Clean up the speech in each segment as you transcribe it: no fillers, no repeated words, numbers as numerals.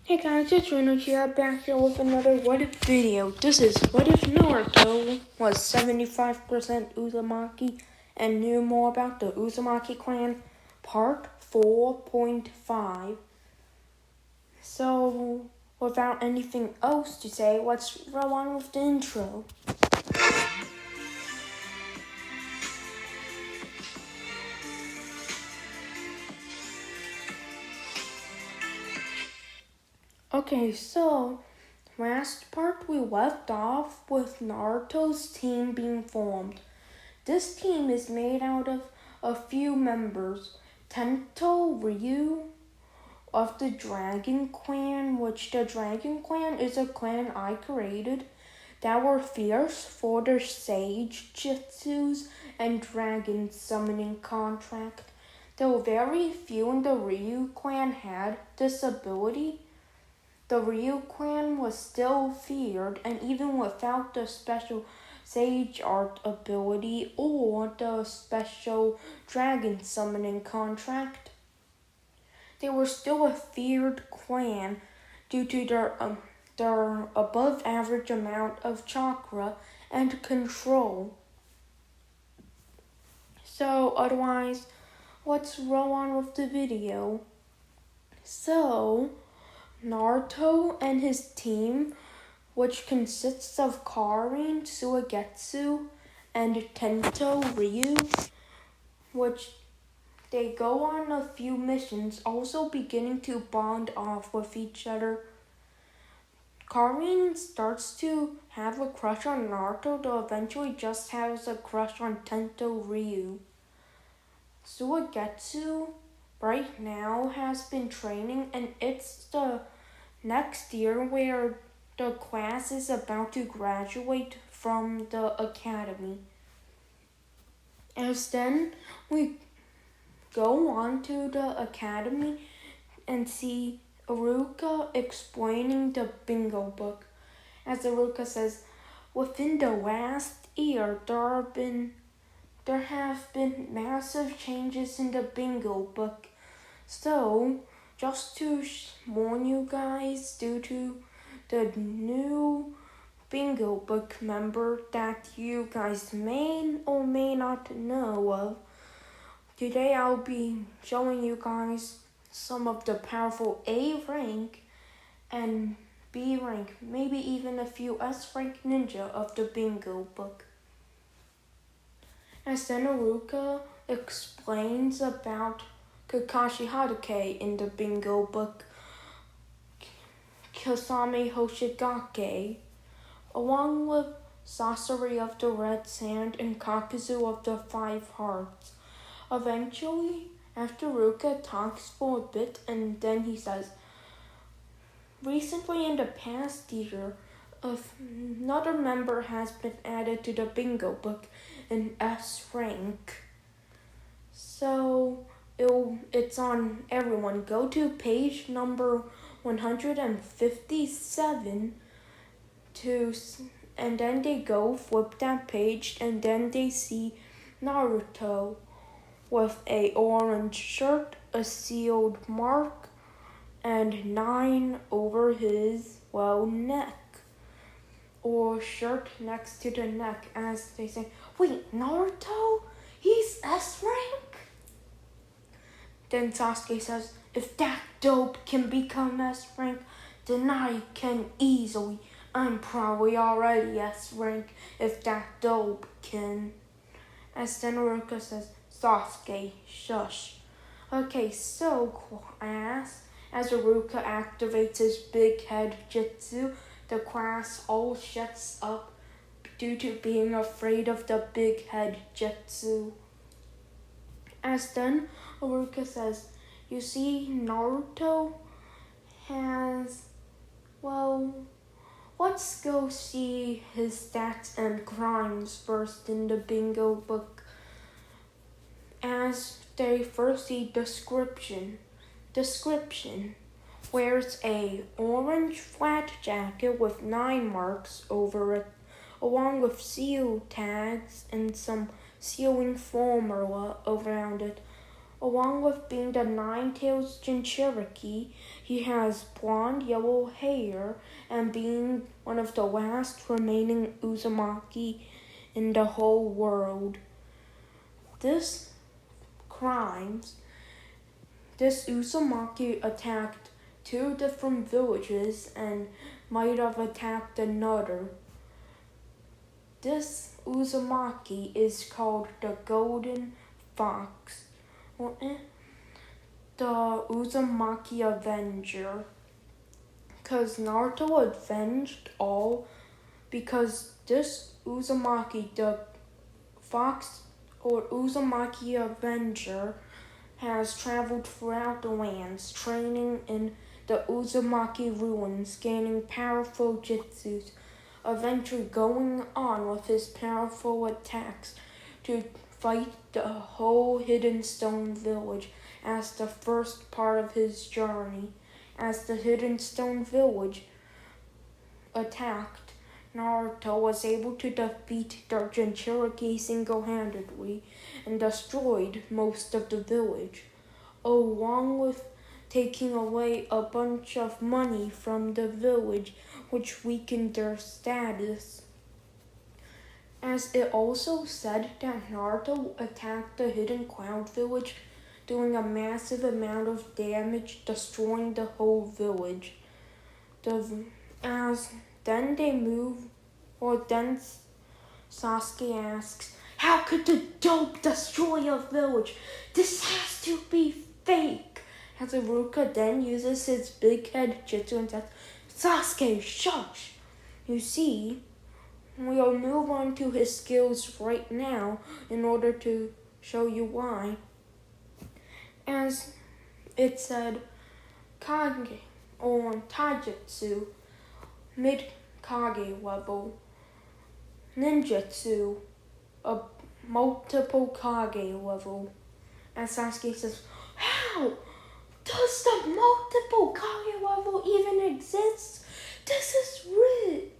Hey guys, it's Reno here, back here with another What If video. This is What If Naruto was 75% Uzumaki and knew more about the Uzumaki clan, part 4.5. So, without anything else to say, let's roll on with the intro. Okay, so last part we left off with Naruto's team being formed. This team is made out of a few members. Tento Ryu of the Dragon Clan, which the Dragon Clan is a clan I created that were fierce for their sage jutsus and dragon summoning contract. Though very few in the Ryu clan had this ability, the Ryu clan was still feared, and even without the special Sage Art ability or the special Dragon Summoning contract, they were still a feared clan due to their above average amount of chakra and control. So otherwise, let's roll on with the video. So, Naruto and his team, which consists of Karin, Suigetsu, and Tento Ryu, which they go on a few missions, also beginning to bond off with each other. Karin starts to have a crush on Naruto, though eventually just has a crush on Tento Ryu. Suigetsu right now has been training, and it's the next year where the class is about to graduate from the academy. As then we go on to the academy and see Iruka explaining the bingo book. As Iruka says, within the last year there have been massive changes in the bingo book. So, just to warn you guys, due to the new bingo book member that you guys may or may not know of, today I'll be showing you guys some of the powerful A rank and B rank, maybe even a few S rank ninja of the bingo book. As then Iruka explains about Kakashi Hatake in the bingo book, Kasame Hoshigake, along with Sasori of the Red Sand and Kakuzu of the Five Hearts. Eventually, after Iruka talks for a bit, and then he says, recently in the past year, another member has been added to the bingo book in S rank. So, it's on everyone. Go to page number 157 and then they go flip that page, and then they see Naruto with a orange shirt, a sealed mark, and 9 over his neck, or shirt next to the neck, as they say, wait, Naruto? He's S rank? Then Sasuke says, if that dope can become S rank, then I can easily. I'm probably already S rank if that dope can. As then Iruka says, Sasuke, shush. Okay, so class, as Iruka activates his big head jutsu, the class all shuts up due to being afraid of the big head jutsu. As then Iruka says, you see, Naruto has, let's go see his stats and crimes first in the bingo book. As they first see description, wears a orange flat jacket with 9 marks over it, along with seal tags and some sealing formula around it. Along with being the Nine-Tails Jinchuriki, he has blonde yellow hair and being one of the last remaining uzumaki in the whole world. This uzumaki attacked 2 different villages and might have attacked another. This uzumaki is called the Golden Fox, the Uzumaki Avenger, because Naruto avenged all because this Uzumaki, the Fox or Uzumaki Avenger, has traveled throughout the lands, training in the Uzumaki ruins, gaining powerful jutsus, eventually going on with his powerful attacks to fight the whole Hidden Stone village as the first part of his journey. As the Hidden Stone village attacked, Naruto was able to defeat the Jinchuriki single-handedly and destroyed most of the village, along with taking away a bunch of money from the village, which weakened their status. As it also said that Naruto attacked the Hidden Cloud village, doing a massive amount of damage, destroying the whole village. Then Sasuke asks, "How could the dope destroy a village? This has to be fake." As Iruka then uses his big head jutsu and says, "Sasuke, shush!" You see, we'll move on to his skills right now in order to show you why. As it said, Kage or Taijutsu, mid-Kage level, Ninjutsu, a multiple Kage level. As Sasuke says, "How does the multiple Kage level even exist? This is weird."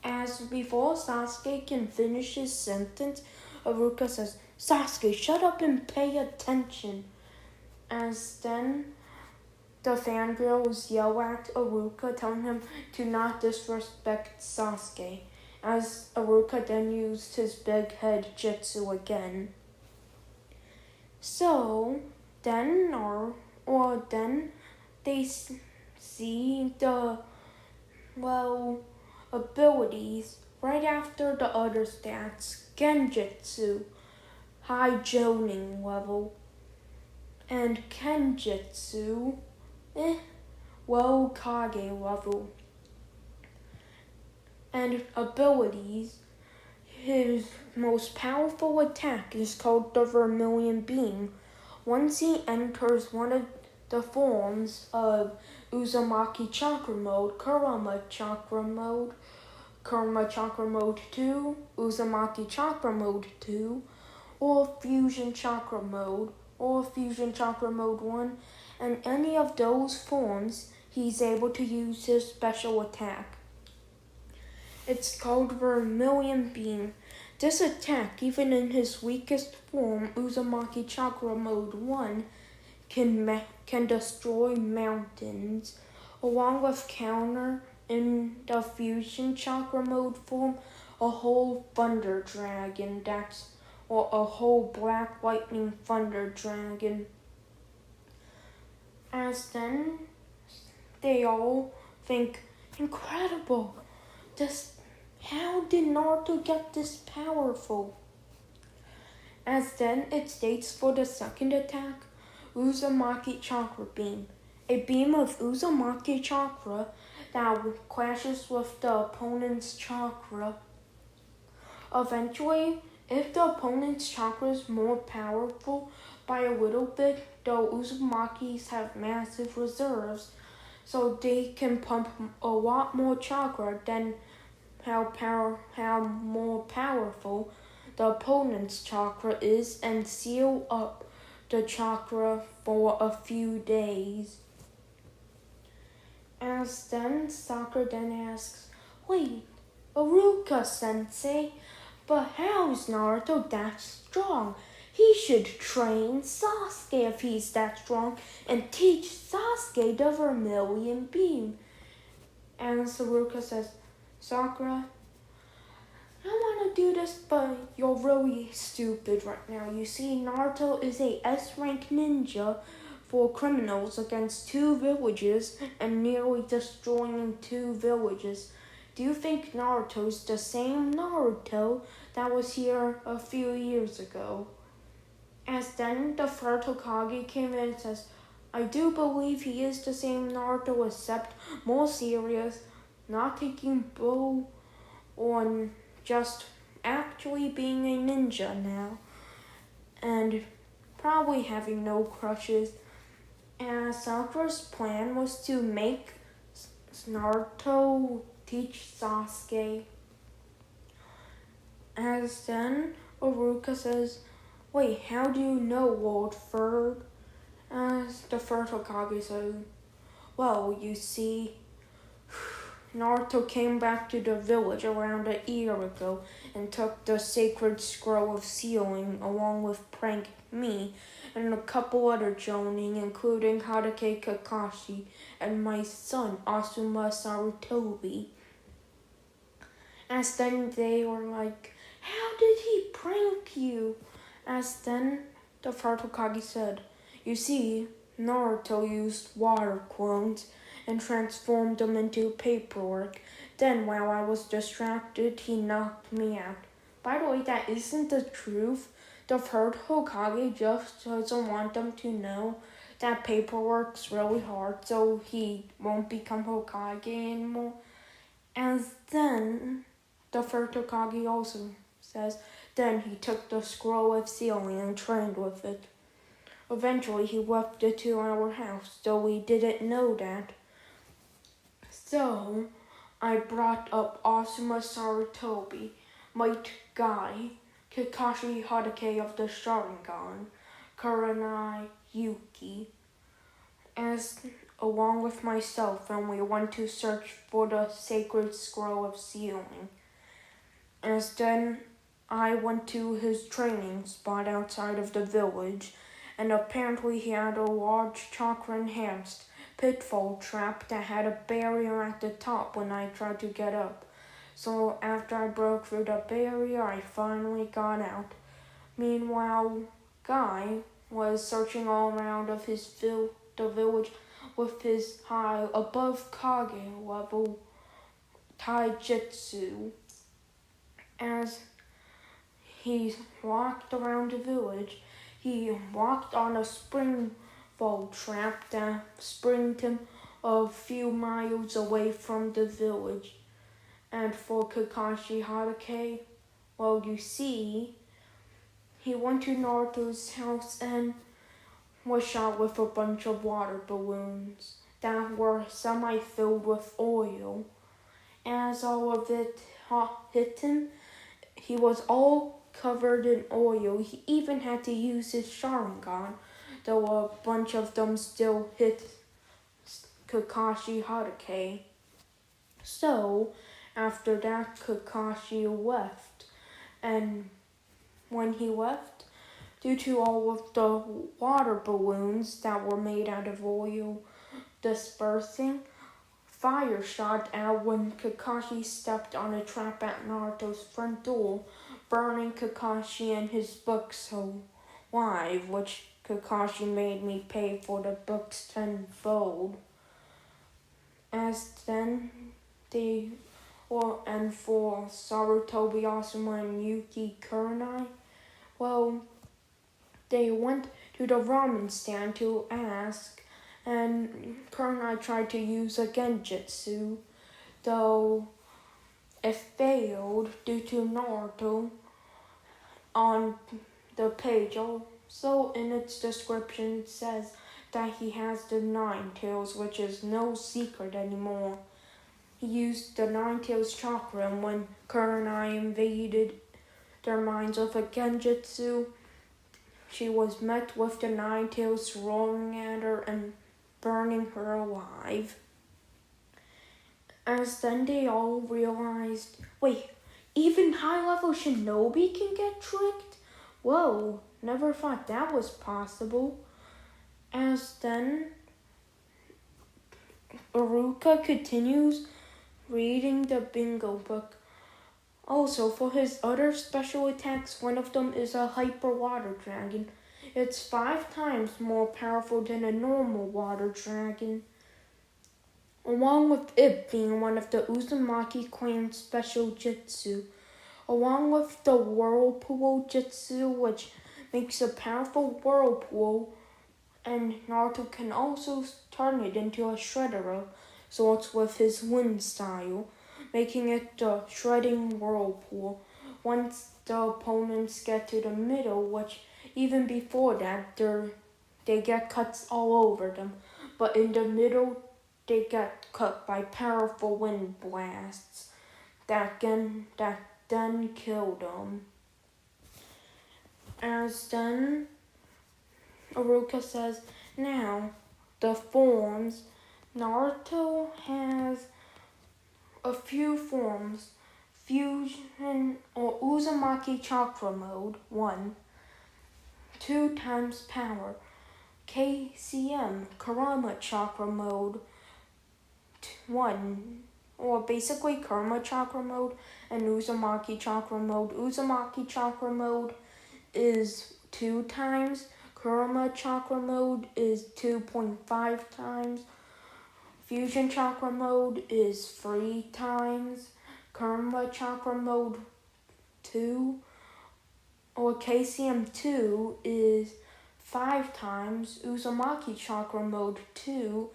As before Sasuke can finish his sentence, Iruka says, "Sasuke, shut up and pay attention." As then the fangirls yell at Iruka, telling him to not disrespect Sasuke. As Iruka then used his big head jutsu again. So then they see the abilities right after the other stats: Genjutsu, high Jonin level, and Kenjutsu, low Kage level. And abilities, his most powerful attack is called the Vermilion Beam. Once he enters one of the forms of Uzumaki Chakra Mode, Kurama Chakra Mode 2, Uzumaki Chakra Mode 2, or Fusion Chakra Mode, or Fusion Chakra Mode 1, and any of those forms, he's able to use his special attack. It's called Vermilion Beam. This attack, even in his weakest form, Uzumaki Chakra Mode 1, can destroy mountains, along with counter in the Fusion Chakra Mode form, a whole Thunder Dragon, or a whole Black Lightning Thunder Dragon. As then, they all think, incredible! How did Naruto get this powerful? As then it states for the second attack, Uzumaki Chakra Beam. A beam of Uzumaki Chakra that clashes with the opponent's chakra. Eventually, if the opponent's chakra is more powerful by a little bit, the Uzumakis have massive reserves, so they can pump a lot more chakra than how more powerful the opponent's chakra is and seal up the chakra for a few days. As then Sakura then asks, "Wait, Iruka-sensei, but how is Naruto that strong? He should train Sasuke if he's that strong and teach Sasuke the Vermilion Beam. And Saruka says, Sakura, I want to do this, but you're really stupid right now. You see, Naruto is a S-rank ninja for criminals against 2 villages and nearly destroying 2 villages. Do you think Naruto's the same Naruto that was here a few years ago? As then the third Hokage came in and says, I do believe he is the same Naruto except more serious, not taking bull on just actually being a ninja now, and probably having no crushes. And Sakura's plan was to make Naruto teach Sasuke. As then Iruka says, wait, how do you know, Lord Third? As the first Hokage says, well, you see, Naruto came back to the village around a year ago and took the sacred scroll of sealing along with Prank me and a couple other jonin, including Hadake Kakashi and my son Asuma Sarutobi. As then they were like, how did he prank you? As then the first Hokage said, you see, Naruto used water clones and transformed them into paperwork. Then, while I was distracted, he knocked me out. By the way, that isn't the truth. The third Hokage just doesn't want them to know that paperwork's really hard, so he won't become Hokage anymore. And then, the third Hokage also says, then he took the scroll of sealing and trained with it. Eventually, he left it to our house, though we didn't know that. So, I brought up Asuma Sarutobi, Might Guy, Kakashi Hadake of the Sharingan, Kurenai Yuki, along with myself, and we went to search for the sacred scroll of sealing. As then, I went to his training spot outside of the village, and apparently he had a large chakra-enhanced pitfall trap that had a barrier at the top when I tried to get up. So after I broke through the barrier, I finally got out. Meanwhile, Guy was searching all around of the village with his high above Kage level taijutsu. As he walked around the village, he walked on a springboard trap that springed him a few miles away from the village. And for Kakashi Hadake, well, you see, he went to Naruto's house and was shot with a bunch of water balloons that were semi-filled with oil. As all of it hit him, he was all covered in oil. He even had to use his Sharingan, though a bunch of them still hit Kakashi Hadake. So, after that, Kakashi left, and when he left, due to all of the water balloons that were made out of oil dispersing, fire shot out when Kakashi stepped on a trap at Naruto's front door, burning Kakashi and his books alive, which Kakashi made me pay for the books tenfold. As then and for Sarutobi, Asuma, and Yuki Kurenai, well, they went to the ramen stand to ask, and Kurenai tried to use a genjutsu, though it failed due to Naruto on the page. Also, in its description, it says that he has the Nine Tails, which is no secret anymore. He used the Nine Tails chakra, and when Kurenai invaded their minds with a genjutsu, she was met with the Nine Tails roaring at her and burning her alive. As then they all realized, wait, even high-level shinobi can get tricked? Whoa, Never thought that was possible. As then, Iruka continues reading the bingo book. Also, for his other special attacks, one of them is a hyper water dragon. It's 5 times more powerful than a normal water dragon, along with it being one of the Uzumaki clan's special jutsu, along with the whirlpool jutsu, which makes a powerful whirlpool, and Naruto can also turn it into a shredder, so it's with his wind style, making it the shredding whirlpool. Once the opponents get to the middle, which even before that, they get cuts all over them, but in the middle, they get cut by powerful wind blasts that then kill them. As then, Iruka says, now, the forms. Naruto has a few forms. Fusion or Uzumaki Chakra Mode 1. 2 times power. KCM Kurama Chakra Mode 1. Or basically Kurama Chakra Mode and Uzumaki Chakra Mode. Uzumaki Chakra Mode is 2 times. Kurama Chakra Mode is 2.5 times. Fusion Chakra Mode is 3 times. Kurama Chakra Mode 2 or KCM2 is 5 times. Uzumaki Chakra Mode 2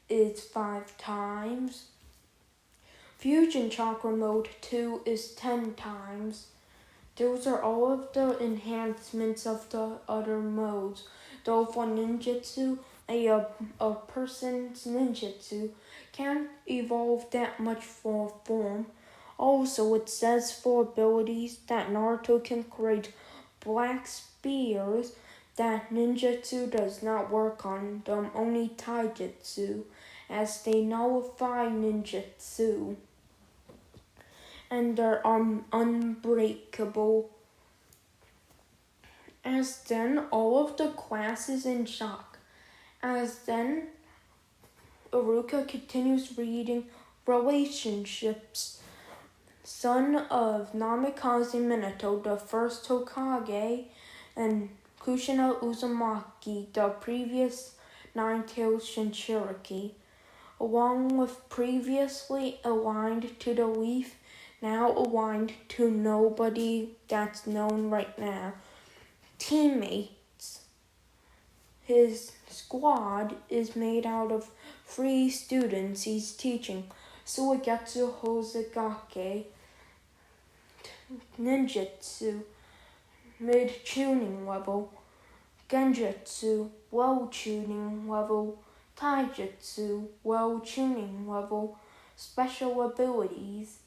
is 5 times. Fusion Chakra Mode 2 is 10 times. Those are all of the enhancements of the other modes. Though for ninjutsu, a person's ninjutsu can't evolve that much for form. Also, it says for abilities that Naruto can create black spears that ninjutsu does not work on them, only taijutsu, as they nullify ninjutsu. And they're unbreakable. As then, all of the class is in shock. As then, Iruka continues reading relationships. Son of Namikaze Minato, the first Hokage, and Kushina Uzumaki, the previous Nine-Tailed Shinchuriki, along with previously aligned to the Leaf, now aligned to nobody that's known right now. Teammates. His squad is made out of 3 students he's teaching. Suigetsu Hozugake, Ninjutsu, mid-tuning level. Genjutsu, low-tuning level. Taijutsu, low-tuning level. Special abilities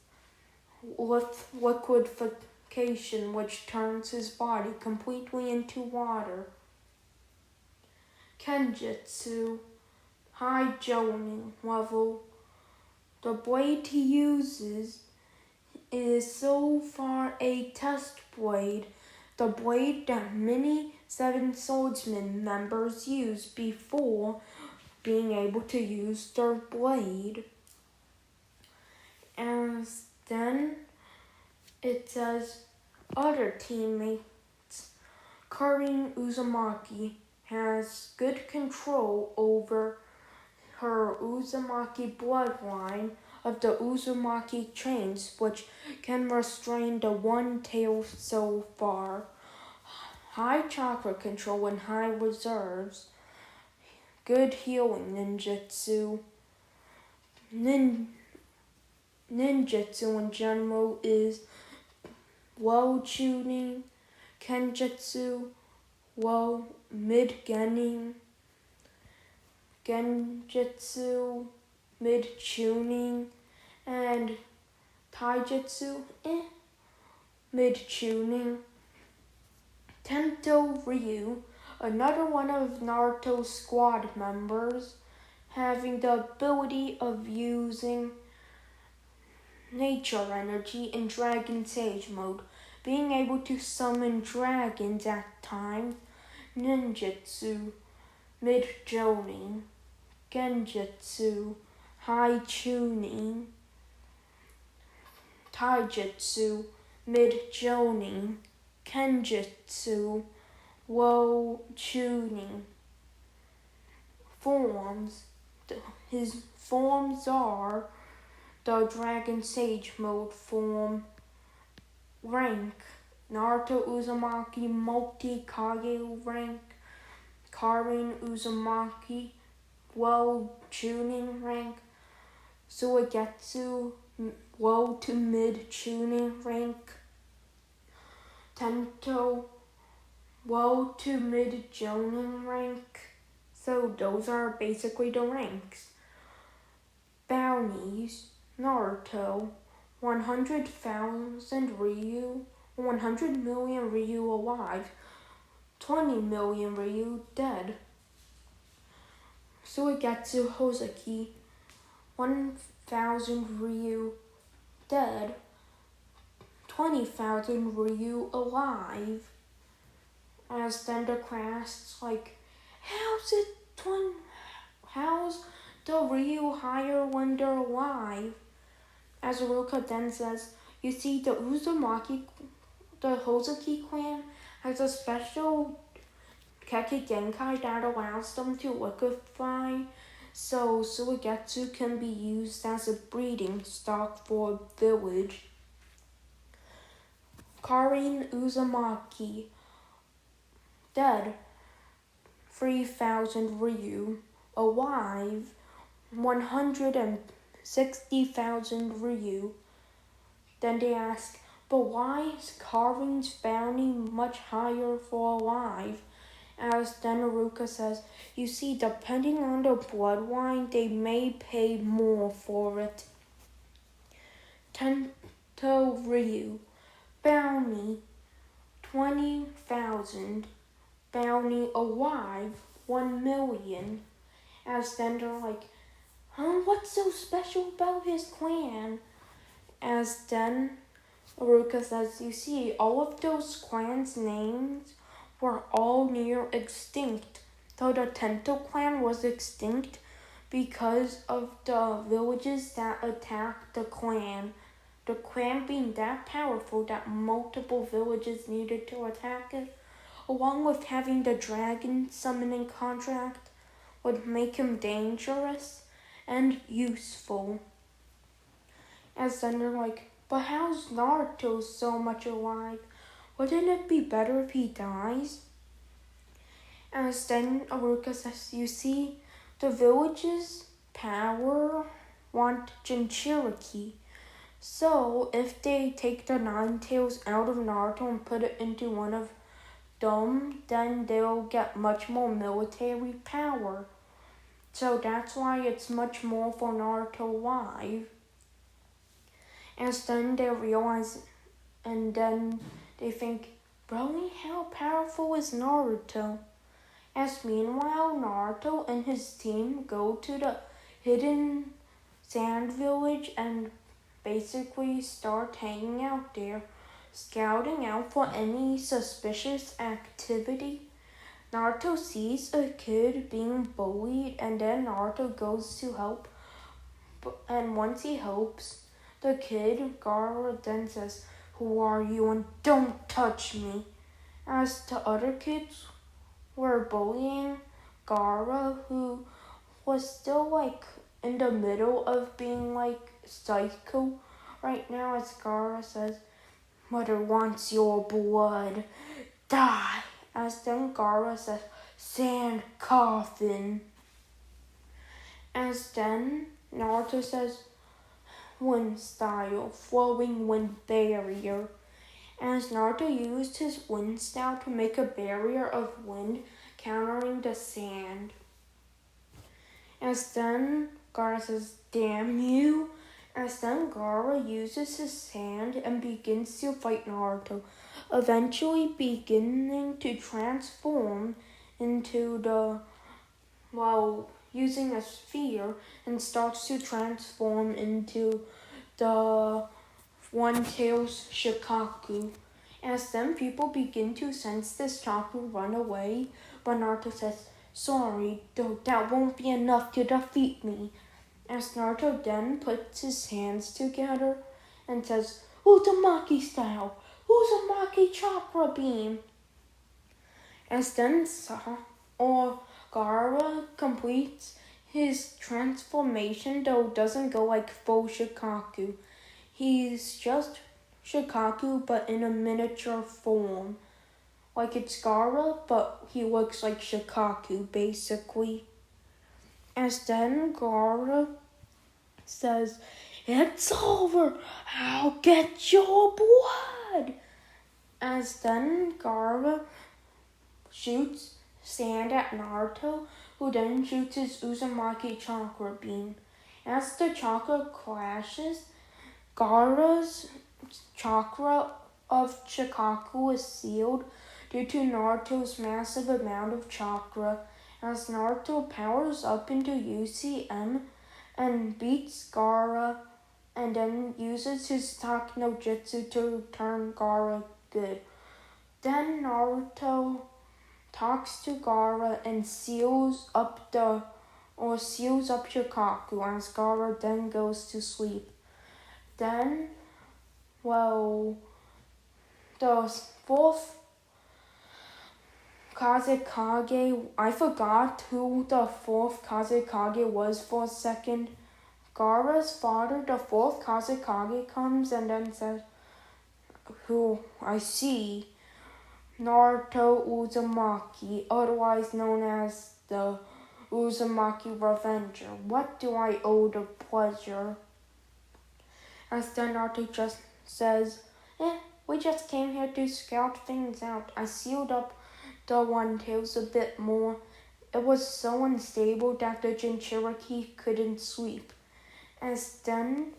with liquefaction, which turns his body completely into water. Kenjutsu, high joning level. The blade he uses is so far a test blade, the blade that many 7 Swordsman members use before being able to use their blade. As then it says other teammates. Karin Uzumaki has good control over her Uzumaki bloodline of the Uzumaki chains, which can restrain the one tail so far. High chakra control and high reserves. Good healing ninjutsu. Ninjutsu in general is low tuning, kenjutsu, low mid-genin, genjutsu, mid-tuning, and taijutsu, mid-tuning. Tento Ryu, another one of Naruto's squad members, having the ability of using nature energy in Dragon Sage mode, being able to summon dragons at times ninjutsu, mid-jonin, genjutsu, high tuning, taijutsu, mid-jonin, kenjutsu, low tuning. Forms. His forms are the Dragon Sage mode form. Rank. Naruto Uzumaki Multi-Kage rank. Karin Uzumaki low tuning rank. Suigetsu low to mid tuning rank. Tento low to mid jonin rank. So those are basically the ranks. Bounties. Naruto 100,000 Ryu, 100 million Ryu alive, 20 million Ryu dead. Suigetsu Hoseki 1,000 Ryu dead, 20,000 Ryu alive. As Thunder Class, like, how's the Ryu higher when they're alive? As Ruka then says, you see the Uzumaki, the Hoseki clan has a special Keki Genkai that allows them to liquefy, so Suigetsu can be used as a breeding stock for a village. Karin Uzumaki dead, 3,000 Ryu alive, 160,000 Ryu. Then they ask, but why is Karin's bounty much higher for alive? As Denaruka says, you see, depending on the bloodline, they may pay more for it. Tento Ryu bounty 20,000. Bounty alive 1 million. As then they're like, what's so special about his clan? As then Aruka says, you see, all of those clans' names were all near extinct. Though the Tento clan was extinct because of the villages that attacked the clan. The clan being that powerful that multiple villages needed to attack it, along with having the dragon summoning contract, would make him dangerous and useful. As then they're like, but how's Naruto so much alive? Wouldn't it be better if he dies? As then Aruka says, you see, the village's power want Jinchuriki. So if they take the Nine Tails out of Naruto and put it into one of them, then they'll get much more military power. So that's why it's much more for Naruto alive. As then they realize, and then they think, Broly, how powerful is Naruto? As meanwhile, Naruto and his team go to the hidden sand village and basically start hanging out there, scouting out for any suspicious activity. Naruto sees a kid being bullied, and then Naruto goes to help. And once he helps the kid, Gaara then says, who are you, and don't touch me? As the other kids were bullying Gaara, who was still in the middle of being psycho right now, as Gaara says, Mother wants your blood. Die! As then Gaara says, sand coffin. As then Naruto says, wind style, flowing wind barrier. As Naruto used his wind style to make a barrier of wind, countering the sand. As then Gaara says, damn you. As then Gaara uses his sand and begins to fight Naruto, eventually beginning to transform into using a sphere, and starts to transform into the One Tails Shikaku. As then people begin to sense this chakra run away, but Naruto says, "Sorry, though that won't be enough to defeat me." As Naruto then puts his hands together and says, "Uzumaki style, Uzumaki chakra beam." As then Gaara completes his transformation, though doesn't go like full Shikaku. He's just Shikaku, but in a miniature form. Like it's Gaara, but he looks like Shikaku, basically. As then Gaara says, "It's over! I'll get your blood!" As then Gaara shoots sand at Naruto, who then shoots his Uzumaki chakra beam. As the chakra crashes, Gaara's chakra of Shikaku is sealed due to Naruto's massive amount of chakra. As Naruto powers up into UCM and beats Gaara and then uses his Tak no Jutsu to turn Gaara good. Then Naruto talks to Gaara and seals up Shikaku as Gaara then goes to sleep. Then, the fourth Kazekage, I forgot who the fourth Kazekage was for a second. Gaara's father, the fourth Kazekage, comes and then says, "Who I see, Naruto Uzumaki, otherwise known as the Uzumaki Revenger. What do I owe the pleasure?" As then Naruto just says, "We just came here to scout things out. I sealed up the One Tails a bit more. It was so unstable that the Jinchuriki couldn't sleep." As then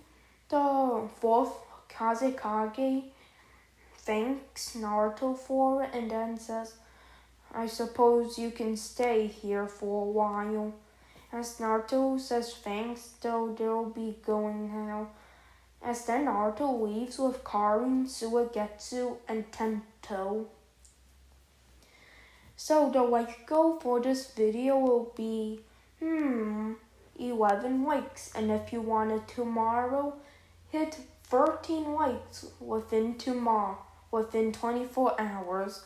the fourth Kazekage thanks Naruto for it and then says, "I suppose you can stay here for a while." As Naruto says thanks, though they'll be going now. As then Naruto leaves with Karin, Suigetsu, and Tento. So the like goal for this video will be 11 likes, and if you want it tomorrow, hit 13 likes within 24 hours.